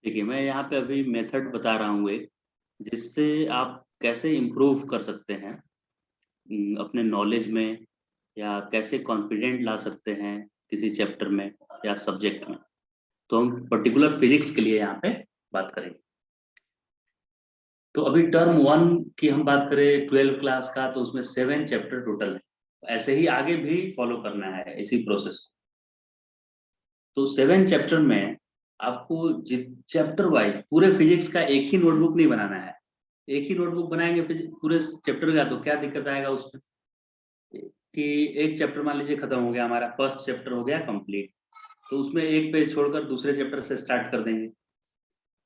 देखिए, मैं यहाँ पे अभी मेथड बता रहा हूँ एक, जिससे आप कैसे इम्प्रूव कर सकते हैं अपने नॉलेज में या कैसे कॉन्फिडेंट ला सकते हैं किसी चैप्टर में या सब्जेक्ट में। तो हम पर्टिकुलर फिजिक्स के लिए यहाँ पे बात करेंगे। तो अभी टर्म 1 की हम बात करें 12th क्लास का, तो उसमें 7 चैप्टर टोटल है। ऐसे ही आगे भी फॉलो करना है इसी प्रोसेस को। तो 7 चैप्टर में आपको चैप्टर वाइज पूरे फिजिक्स का एक ही नोटबुक नहीं बनाना है। एक ही नोटबुक बनाएंगे फिर पूरे चैप्टर का, तो क्या दिक्कत आएगा उसमें कि एक चैप्टर मान लीजिए खत्म हो गया, हमारा फर्स्ट चैप्टर हो गया कंप्लीट, तो उसमें एक पेज छोड़कर दूसरे चैप्टर से स्टार्ट कर देंगे।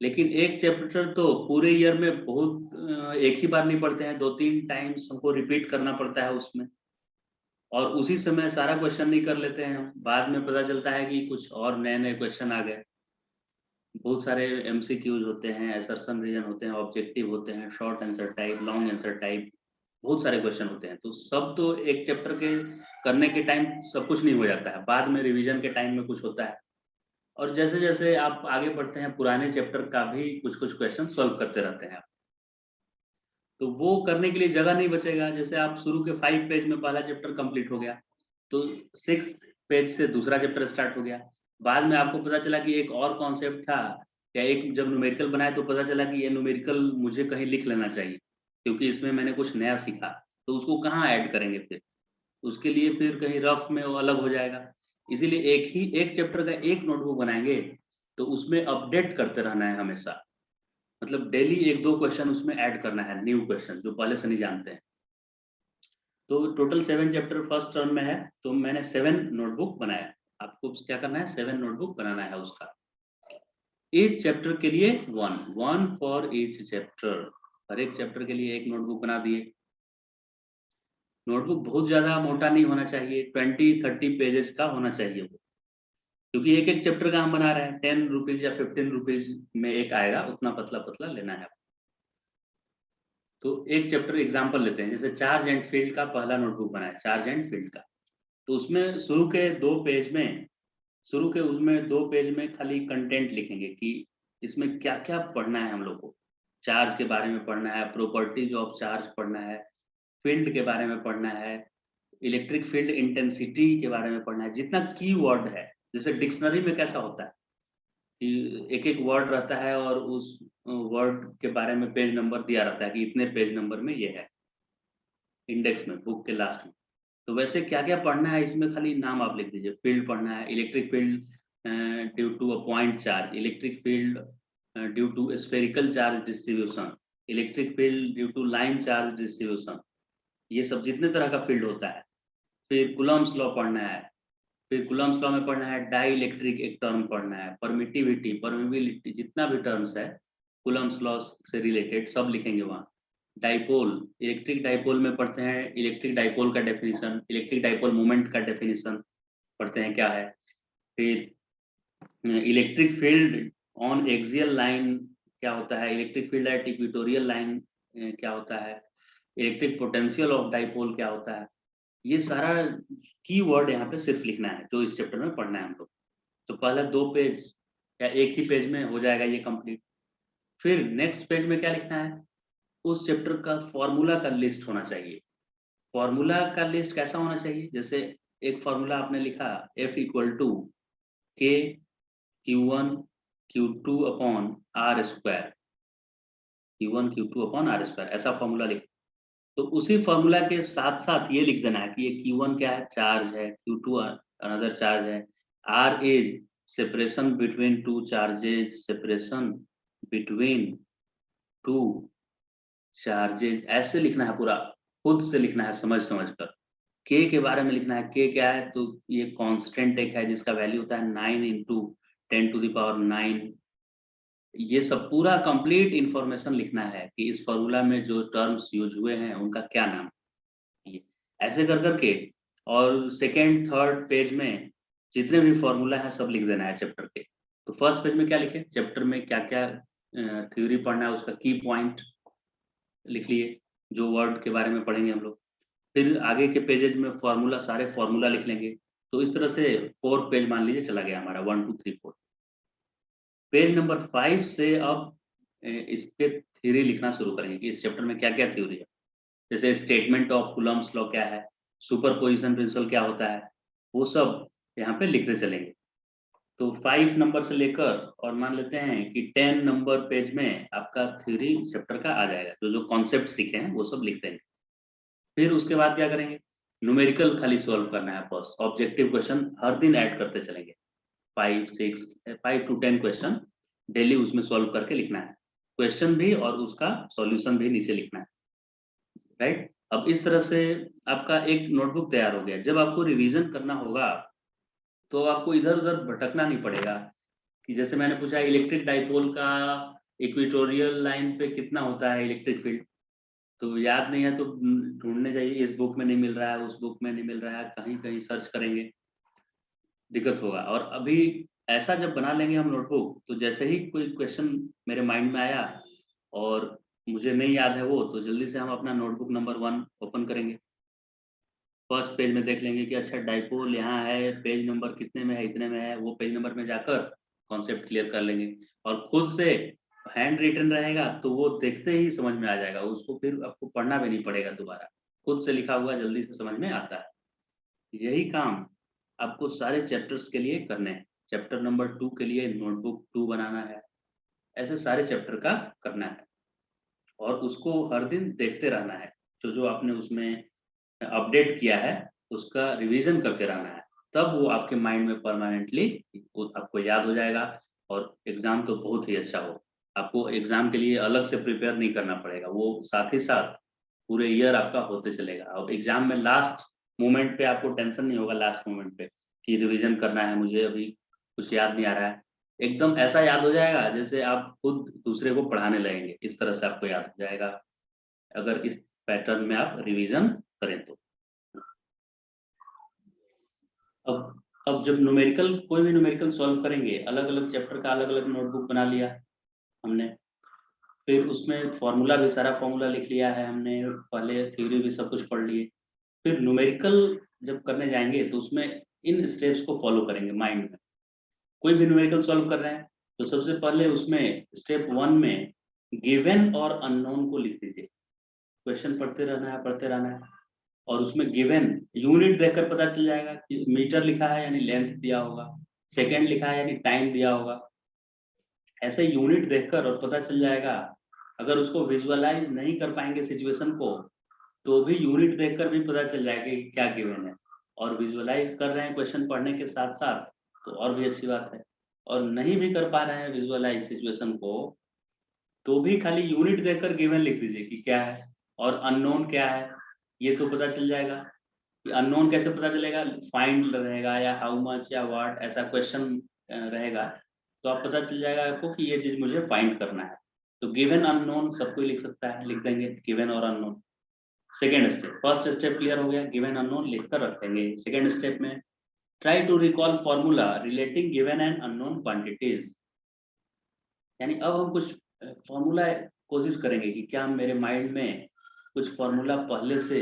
लेकिन एक चैप्टर तो पूरे ईयर में बहुत एक ही बार नहीं पढ़ते हैं, 2-3 टाइम्स हमको रिपीट करना पड़ता है उसमें। और उसी समय सारा क्वेश्चन नहीं कर लेते हैं हम, बाद में पता चलता है कि कुछ और नए नए क्वेश्चन आ गए। बहुत सारे एमसीक्यूज होते हैं, असर्शन रीजन होते हैं, ऑब्जेक्टिव होते हैं, short answer type, long answer type, बहुत सारे क्वेश्चन होते हैं। तो सब तो एक चैप्टर के करने के टाइम सब कुछ नहीं हो जाता है, बाद में रिवीजन के टाइम में कुछ होता है। और जैसे जैसे आप आगे बढ़ते हैं पुराने चैप्टर का भी कुछ कुछ क्वेश्चन सॉल्व करते रहते हैं। तो वो करने के लिए जगह नहीं बचेगा। जैसे आप शुरू के 5 पेज में पहला चैप्टर कंप्लीट हो गया, तो 6 पेज से दूसरा चैप्टर स्टार्ट हो गया। बाद में आपको पता चला कि एक और कॉन्सेप्ट था, या एक जब न्यूमेरिकल बनाए तो पता चला कि ये न्यूमेरिकल मुझे कहीं लिख लेना चाहिए, क्योंकि इसमें मैंने कुछ नया सीखा। तो उसको कहाँ ऐड करेंगे फिर? उसके लिए फिर कहीं रफ में वो अलग हो जाएगा। इसीलिए एक चैप्टर का एक नोटबुक बनाएंगे, तो उसमें अपडेट करते रहना है हमेशा। मतलब डेली 1-2 क्वेश्चन उसमें ऐड करना है, न्यू क्वेश्चन जो पहले से नहीं जानते हैं। तो टोटल 7 चैप्टर फर्स्ट टर्म में है, तो मैंने 7 नोटबुक बनाया। आपको क्या करना है, 7 नोटबुक बनाना है उसका। ईच चैप्टर के लिए वन फॉर ईच चैप्टर। हर एक चैप्टर के लिए एक नोटबुक बना दिए। नोटबुक बहुत ज्यादा मोटा नहीं होना चाहिए, 20-30 पेजेस का होना चाहिए वो, क्योंकि एक एक चैप्टर का हम बना रहे हैं। 10 रुपीज या 15 रुपीज में एक आएगा, उतना पतला पतला लेना है। तो एक चैप्टर एग्जांपल लेते हैं, जैसे चार्ज एंड फील्ड का पहला नोटबुक बनाया, चार्ज एंड फील्ड का। तो उसमें शुरू के उसमें 2 पेज में खाली कंटेंट लिखेंगे कि इसमें क्या क्या पढ़ना है हम लोग को। चार्ज के बारे में पढ़ना है, प्रॉपर्टीज ऑफ चार्ज पढ़ना है, फील्ड के बारे में पढ़ना है, इलेक्ट्रिक फील्ड इंटेंसिटी के बारे में पढ़ना है। जितना की वर्ड है, जैसे डिक्शनरी में कैसा होता है कि एक एक वर्ड रहता है और उस वर्ड के बारे में पेज नंबर दिया रहता है कि इतने पेज नंबर में ये है, इंडेक्स में, बुक के लास्ट में। तो वैसे क्या क्या पढ़ना है इसमें खाली नाम आप लिख दीजिए। फील्ड पढ़ना है, electric field due to a point charge, electric field due to spherical charge distribution, electric field due to line charge distribution. ये सब जितने तरह का फील्ड होता है। फिर कूलम्ब्स लॉ पढ़ना है। फिर कूलम्ब्स लॉ में पढ़ना है डाई इलेक्ट्रिक एक टर्म पढ़ना है, परमिटिविटी, परमिबिलिटी, जितना भी टर्म्स है कूलम्ब्स लॉ से रिलेटेड सब लिखेंगे वहाँ। डाइपोल, इलेक्ट्रिक डाइपोल में पढ़ते हैं इलेक्ट्रिक डाइपोल का डेफिनेशन, इलेक्ट्रिक डाइपोल मोमेंट का डेफिनेशन पढ़ते हैं क्या है। फिर electric field on axial line क्या होता है, electric field at equatorial line क्या होता है, इलेक्ट्रिक पोटेंशियल ऑफ डाइपोल क्या होता है। ये सारा की वर्ड यहाँ पे सिर्फ लिखना है जो इस चैप्टर में पढ़ना है हम लोग। तो पहला 2 पेज या एक ही पेज में हो जाएगा ये कंप्लीट। फिर नेक्स्ट पेज में क्या लिखना है, उस चैप्टर का फॉर्मूला का लिस्ट होना चाहिए। फॉर्मूला का लिस्ट कैसा होना चाहिए, जैसे एक फॉर्मूला आपने लिखा F equal to K Q1 Q2 upon R square, Q1 Q2 upon R square, ऐसा फॉर्मूला लिखा। तो उसी फॉर्मूला के साथ साथ ये लिख देना है कि ये Q1 क्या है, चार्ज है, Q2 अनदर चार्ज है, R is separation between two charges, separation between two charges. ऐसे लिखना है पूरा, खुद से लिखना है समझ समझ कर। के बारे में लिखना है, के क्या है, तो ये कांस्टेंट एक है जिसका वैल्यू होता है 9 इंटू 10⁹। ये सब पूरा कंप्लीट इंफॉर्मेशन लिखना है कि इस फॉर्मूला में जो टर्म्स यूज हुए हैं उनका क्या नाम है। ये ऐसे कर करके, और सेकेंड थर्ड पेज में जितने भी फॉर्मूला है सब लिख देना है चैप्टर के। तो फर्स्ट पेज में क्या लिखे, चैप्टर में क्या क्या थ्योरी पढ़ना है उसका की पॉइंट लिख लिए, जो वर्ड के बारे में पढ़ेंगे हम लोग। फिर आगे के पेजेज में फॉर्मूला, सारे फॉर्मूला लिख लेंगे। तो इस तरह से 4 पेज मान लीजिए चला गया हमारा, 1 2 3 4। पेज नंबर 5 से अब इसके थ्योरी लिखना शुरू करेंगे कि इस चैप्टर में क्या क्या थ्योरी है। जैसे स्टेटमेंट ऑफ कूलम्ब्स लॉ क्या है, सुपरपोजिशन प्रिंसिपल क्या होता है, वो सब यहाँ पे लिखते चलेंगे। तो 5 नंबर से लेकर और मान लेते हैं कि 10 नंबर पेज में आपका थ्योरी चैप्टर का आ जाएगा। जो जो कॉन्सेप्ट सीखे हैं वो सब लिख देंगे। फिर उसके बाद क्या करेंगे, न्यूमेरिकल खाली सॉल्व करना है बस। ऑब्जेक्टिव क्वेश्चन हर दिन ऐड करते चलेंगे, 5 to 10 क्वेश्चन डेली उसमें सॉल्व करके लिखना है। क्वेश्चन भी और उसका सॉल्यूशन भी नीचे लिखना है, राइट। अब इस तरह से आपका एक नोटबुक तैयार हो गया। जब आपको रिवीजन करना होगा तो आपको इधर उधर भटकना नहीं पड़ेगा कि जैसे मैंने पूछा इलेक्ट्रिक डाइपोल का इक्वेटोरियल लाइन पे कितना होता है इलेक्ट्रिक फील्ड, तो याद नहीं है तो ढूंढने जाइए, इस बुक में नहीं मिल रहा है, उस बुक में नहीं मिल रहा है, कहीं कहीं सर्च करेंगे, दिक्कत होगा। और अभी ऐसा जब बना लेंगे हम नोटबुक, तो जैसे ही कोई क्वेश्चन मेरे माइंड में आया और मुझे नहीं याद है वो, तो जल्दी से हम अपना नोटबुक नंबर 1 ओपन करेंगे, फर्स्ट पेज में देख लेंगे कि अच्छा डाइपोल यहाँ है, पेज नंबर कितने में है, इतने में है, वो पेज नंबर में जाकर कॉन्सेप्ट क्लियर कर लेंगे। और खुद से हैंड रिटन रहेगा तो वो देखते ही समझ में आ जाएगा, उसको फिर आपको पढ़ना भी नहीं पड़ेगा दोबारा, खुद से लिखा हुआ जल्दी से समझ में आता है। यही काम आपको सारे चैप्टर्स के लिए करने हैं। चैप्टर नंबर 2 के लिए नोटबुक 2 बनाना है, ऐसे सारे चैप्टर का करना है और उसको हर दिन देखते रहना है। जो जो आपने उसमें अपडेट किया है उसका रिवीजन करते रहना है, तब वो आपके माइंड में परमानेंटली आपको याद हो जाएगा और एग्जाम तो बहुत ही अच्छा हो। आपको एग्जाम के लिए अलग से प्रिपेयर नहीं करना पड़ेगा, वो साथ ही साथ पूरे ईयर आपका होते चलेगा। और एग्जाम में लास्ट मोमेंट पे आपको टेंशन नहीं होगा, लास्ट मोमेंट पे कि रिवीजन करना है, मुझे अभी कुछ याद नहीं आ रहा है। एकदम ऐसा याद हो जाएगा जैसे आप खुद दूसरे को पढ़ाने लगेंगे, इस तरह से आपको याद हो जाएगा अगर इस पैटर्न में आप रिवीजन करें तो। अब जब न्यूमेरिकल कोई भी न्यूमेरिकल सॉल्व करेंगे, अलग अलग चैप्टर का अलग अलग नोटबुक बना लिया हमने, फिर उसमें फॉर्मूला भी, सारा फॉर्मूला लिख लिया है हमने, पहले थ्योरी भी सब कुछ पढ़ लिए। फिर न्यूमेरिकल जब करने जाएंगे तो उसमें इन स्टेप्स को फॉलो करेंगे माइंड में। कोई भी न्यूमेरिकल सॉल्व कर रहे हैं तो सबसे पहले उसमें स्टेप 1 में गिवन और अननोन को लिख दीजिए। क्वेश्चन पढ़ते रहना है, पढ़ते रहना है, और उसमें गिवन यूनिट देखकर पता चल जाएगा कि मीटर लिखा है यानी लेंथ दिया होगा, सेकेंड लिखा है यानी टाइम दिया होगा। ऐसे यूनिट देखकर और पता चल जाएगा। अगर उसको विजुअलाइज नहीं कर पाएंगे सिचुएशन को, तो भी यूनिट देखकर भी पता चल जाएगा कि क्या गिवन है। और विजुअलाइज कर रहे हैं क्वेश्चन पढ़ने के साथ साथ तो और भी अच्छी बात है। और नहीं भी कर पा रहे हैं विजुअलाइज सिचुएशन को, तो भी खाली यूनिट देखकर गिवन लिख दीजिए कि क्या है और अननोन क्या है, ये तो पता चल जाएगा। अननोन कैसे पता चलेगा, फाइंड रहेगा या हाउ मच या व्हाट, ऐसा क्वेश्चन रहेगा, तो आप पता चल जाएगा आपको कि ये चीज मुझे फाइंड करना है। तो गिवन अननोन सब कोई लिख सकता है, लिख देंगे गिवन और unknown. Second step, first step clear हो गया, गिवन अननोन लिखकर रख देंगे। सेकेंड स्टेप में try to recall formula relating given and unknown quantities, यानी अब हम कुछ फॉर्मूला कोशिश करेंगे कि क्या मेरे माइंड में कुछ फॉर्मूला पहले से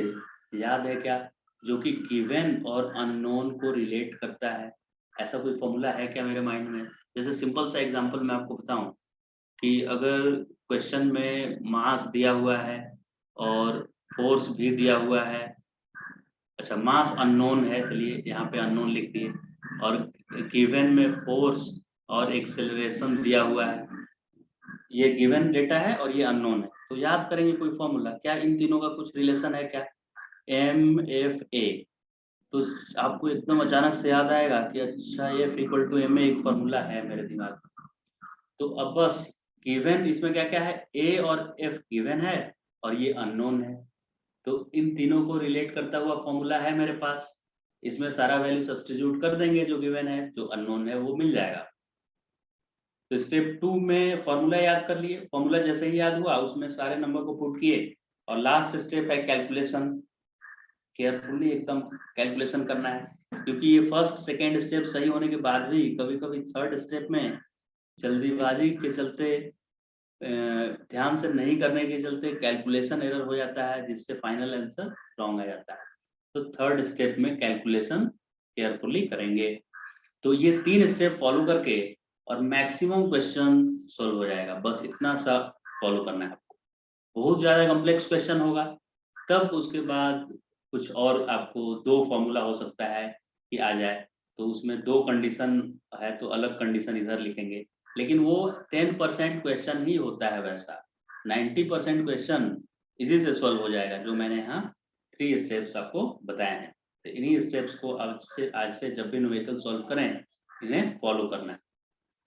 याद है क्या, जो कि गिवन और अननोन को रिलेट करता है। ऐसा कोई फॉर्मूला है क्या मेरे माइंड में। जैसे सिंपल सा एग्जांपल मैं आपको बताऊं कि अगर क्वेश्चन में मास दिया हुआ है और फोर्स भी दिया हुआ है, अच्छा मास अननोन है, चलिए यहाँ पे अननोन लिख दिए, और गिवन में फोर्स और एक्सेलरेशन दिया हुआ है, ये गिवन डेटा है और ये अननोन है, तो याद करेंगे कोई फॉर्मूला, क्या इन तीनों का कुछ रिलेशन है क्या, एम एफ ए। तो आपको एकदम अचानक से याद आएगा कि अच्छा F equal to M A एक फॉर्मूला है मेरे दिमाग में। तो अब बस गिवन इसमें क्या क्या है, ए और एफ गिवन है और ये अननोन है, तो इन तीनों को रिलेट करता हुआ फॉर्मूला है मेरे पास, इसमें सारा वैल्यू सब्स्टिट्यूट कर देंगे, जो गिवन है जो अननोन है वो मिल जाएगा। तो स्टेप 2 में फॉर्मूला याद कर लिए, फॉर्मूला जैसे ही याद हुआ उसमें सारे नंबर को पुट किए, और लास्ट स्टेप है कैलकुलेशन। केयरफुली एकदम कैलकुलेशन करना है, क्योंकि ये फर्स्ट सेकेंड स्टेप सही होने के बाद भी कभी कभी थर्ड स्टेप में जल्दीबाजी के चलते, ध्यान से नहीं करने के चलते कैलकुलेशन एरर हो जाता है, जिससे फाइनल आंसर रॉन्ग आ जाता है। तो थर्ड स्टेप में कैलकुलेशन केयरफुली करेंगे। तो ये 3 स्टेप फॉलो करके और मैक्सिमम क्वेश्चन सॉल्व हो जाएगा। बस इतना सा फॉलो करना है आपको। बहुत ज़्यादा कॉम्प्लेक्स क्वेश्चन होगा तब उसके बाद कुछ और आपको 2 फॉर्मूला हो सकता है कि आ जाए, तो उसमें 2 कंडीशन है तो अलग कंडीशन इधर लिखेंगे। लेकिन वो 10% क्वेश्चन ही होता है वैसा, 90% क्वेश्चन इसी से सॉल्व हो जाएगा जो मैंने यहाँ 3 स्टेप्स आपको बताए हैं। तो इन्हीं स्टेप्स को आज से जब भी न्यूमेरिकल सॉल्व करें, इन्हें फॉलो करना है।